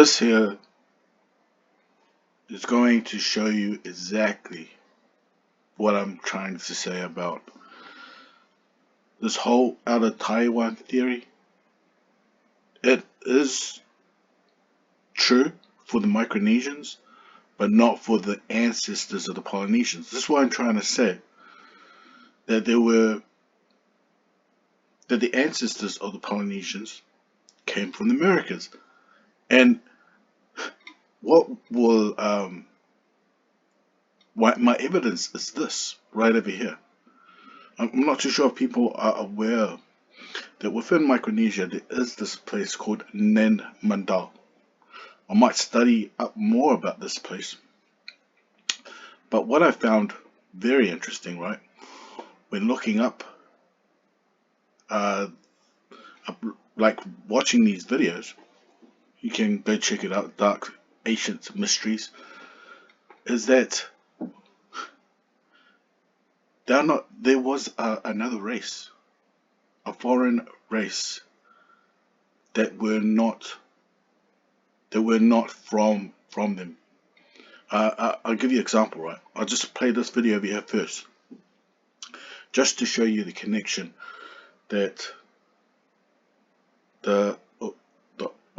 This here is going to show you exactly what I'm trying to say about this whole outer Taiwan theory. It is true for the Micronesians, but not for the ancestors of the Polynesians. This is what I'm trying to say. That the ancestors of the Polynesians came from the Americas. And what will my evidence is this right over here. I'm not too sure if people are aware that within Micronesia there is this place called Nen Mandal. I might study up more about this place. But what I found very interesting, right, when looking uh, up like watching these videos, you can go check it out, Dark Ancient Mysteries, is that there was another race, a foreign race that were not from them. I'll give you an example, right? I'll just play this video over here first, just to show you the connection that the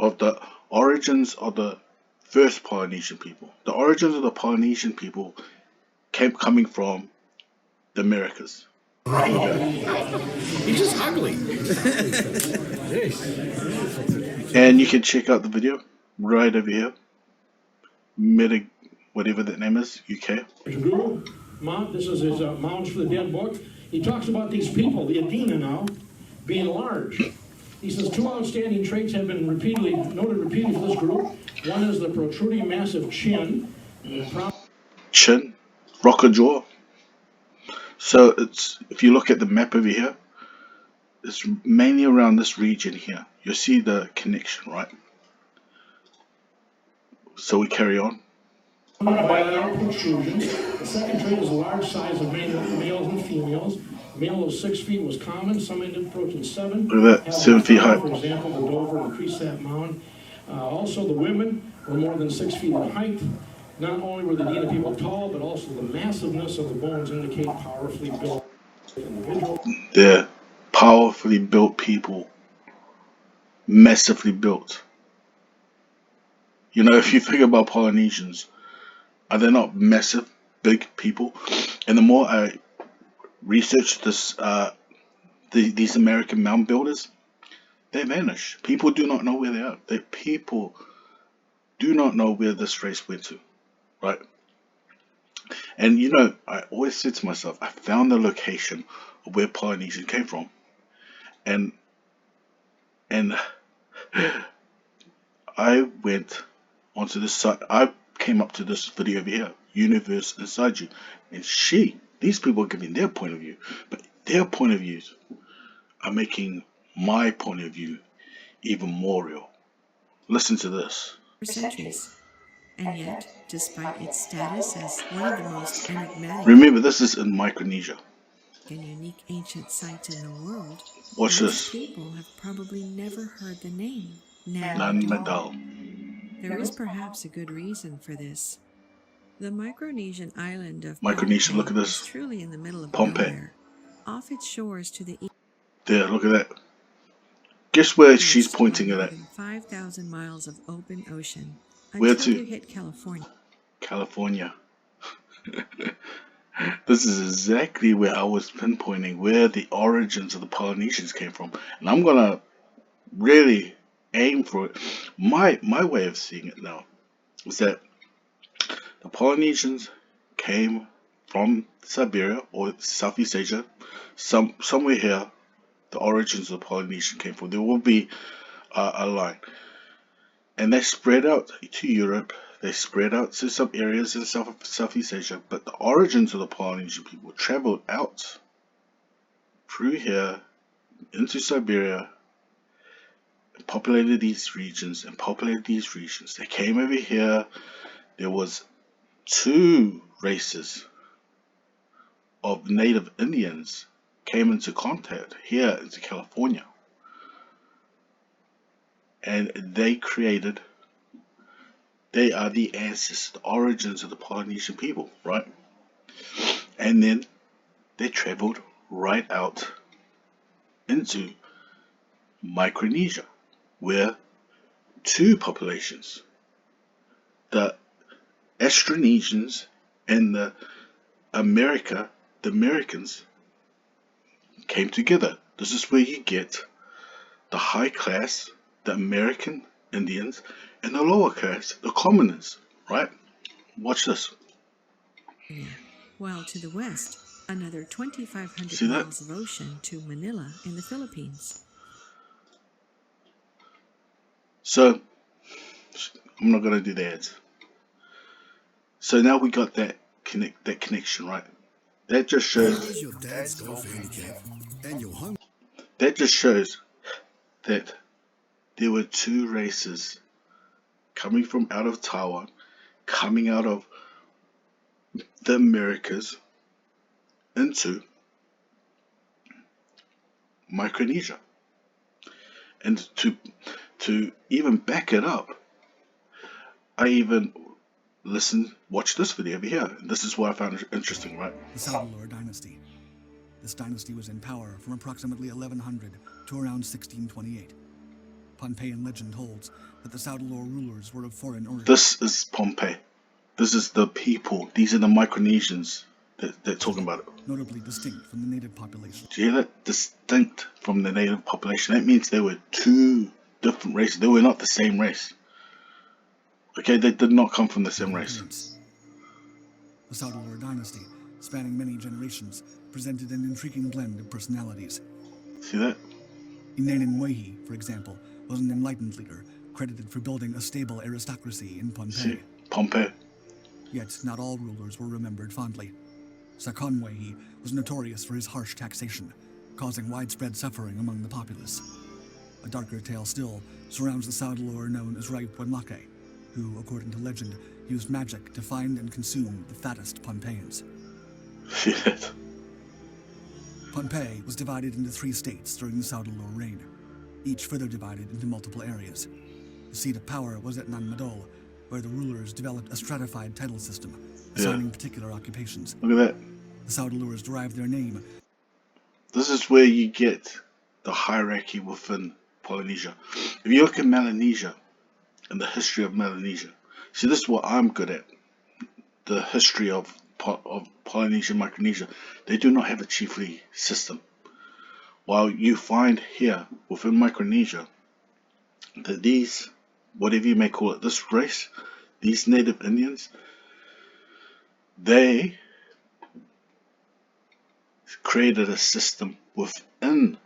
of the origins of the first Polynesian people. The origins of the Polynesian people coming from the Americas. Here we go. He's just ugly. And you can check out the video right over here. Meta, whatever that name is, UK. Guru, this is his Mounds for the Dead book. He talks about these people, the Adena now, being large. He says two outstanding traits have been noted repeatedly for this group. One is the protruding massive chin. Chin, rocker jaw. So it's, if you look at the map over here, it's mainly around this region here. You'll see the connection, right? So we carry on. Bilateral protrusion. The second trait is a large size of males and females. A male of 6 feet was common. Some ended approaching 7. Look at that, 7 feet high. For example, the Dover and the Cresap Mound. Also, the women were more than 6 feet in height. Not only were the Adena people tall, but also the massiveness of the bones indicate powerfully built individuals. They're powerfully built people, massively built. You know, if you think about Polynesians, are they not massive, big people? And the more I research this, these American mound builders, they vanish. People do not know where they are. People do not know where this race went to, right? And you know, I always said to myself, I found the location of where Polynesian came from, and I went onto this site. I came up to this video over here, Universe Inside You, and these people are giving their point of view, but their point of views are making my point of view even more real. Listen to this. For centuries, and yet, despite its status as one of the most enigmatic Remember, this is in Micronesia. and unique ancient sites in the world, Watch most this. people have probably never heard the name Nan Nan Madol. Madal. There is perhaps a good reason for this. The Micronesian island of Micronesia, look at Pompeii this. is truly in the middle of Pompeii. nowhere, off its shores to the east. There, look at that. Guess where she's pointing at? More than 5,000 miles of open ocean Where until to? you hit California. California. This is exactly where I was pinpointing where the origins of the Polynesians came from. And I'm gonna really aim for it. My way of seeing it now is that the Polynesians came from Siberia or Southeast Asia, somewhere here. The origins of the Polynesian came from. There will be a line, and they spread out to Europe. They spread out to some areas in Southeast Asia, but the origins of the Polynesian people traveled out through here into Siberia and populated these regions They came over here. There was 2 races of native Indians came into contact here into California, and they created They are the ancestors, the origins of the Polynesian people, right? And then they traveled right out into Micronesia, where two populations, the Austronesians and the Americans, came together. This is where you get the high class, the American Indians, and the lower class, the commoners, right? Watch this. While to the west, another 2,500 See that? miles of ocean to Manila in the Philippines. So, I'm not going to do that. So now we got that connection, right? That just shows. Your dad's golf handicap and your hung. That just shows that there were two races coming from out of Taiwan, coming out of the Americas into Micronesia. And to even back it up, I even watched this video over here. And this is what I found interesting, right? The Saudalor dynasty. This dynasty was in power from approximately 1100 to around 1628. Pohnpeian legend holds that the Saudalor rulers were of foreign origin. This is Pohnpei. This is the people. These are the Micronesians that they're talking about. Notably distinct from the native population. Do you hear that? Distinct from the native population. That means they were two different races. They were not the same race. Okay, they did not come from the same race. The Saudalor dynasty, spanning many generations, presented an intriguing blend of personalities. See that? Inanan Wehi, for example, was an enlightened leader, credited for building a stable aristocracy in Pohnpei. See, Pohnpei. Yet not all rulers were remembered fondly. Sakon Wehi was notorious for his harsh taxation, causing widespread suffering among the populace. A darker tale still surrounds the Saudalor known as Rai Puanlake, who, according to legend, used magic to find and consume the fattest Pohnpeians. See that? Pohnpei was divided into 3 states during the Saudalor reign, each further divided into multiple areas. The seat of power was at Nanmadol, where the rulers developed a stratified title system, assigning particular occupations. Look at that. The Saudalors derived their name. This is where you get the hierarchy within Polynesia. If you look at Melanesia and the history of Melanesia, see, this is what I'm good at. The history of Polynesia, Micronesia. They do not have a chiefly system. While you find here within Micronesia that these, whatever you may call it, this race, these native Indians, they created a system within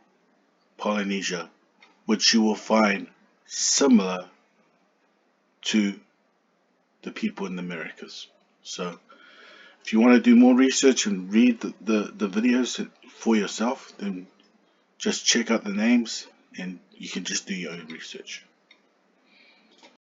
Polynesia which you will find similar to the people in the Americas. So if you want to do more research and read the videos for yourself, then just check out the names and you can just do your own research.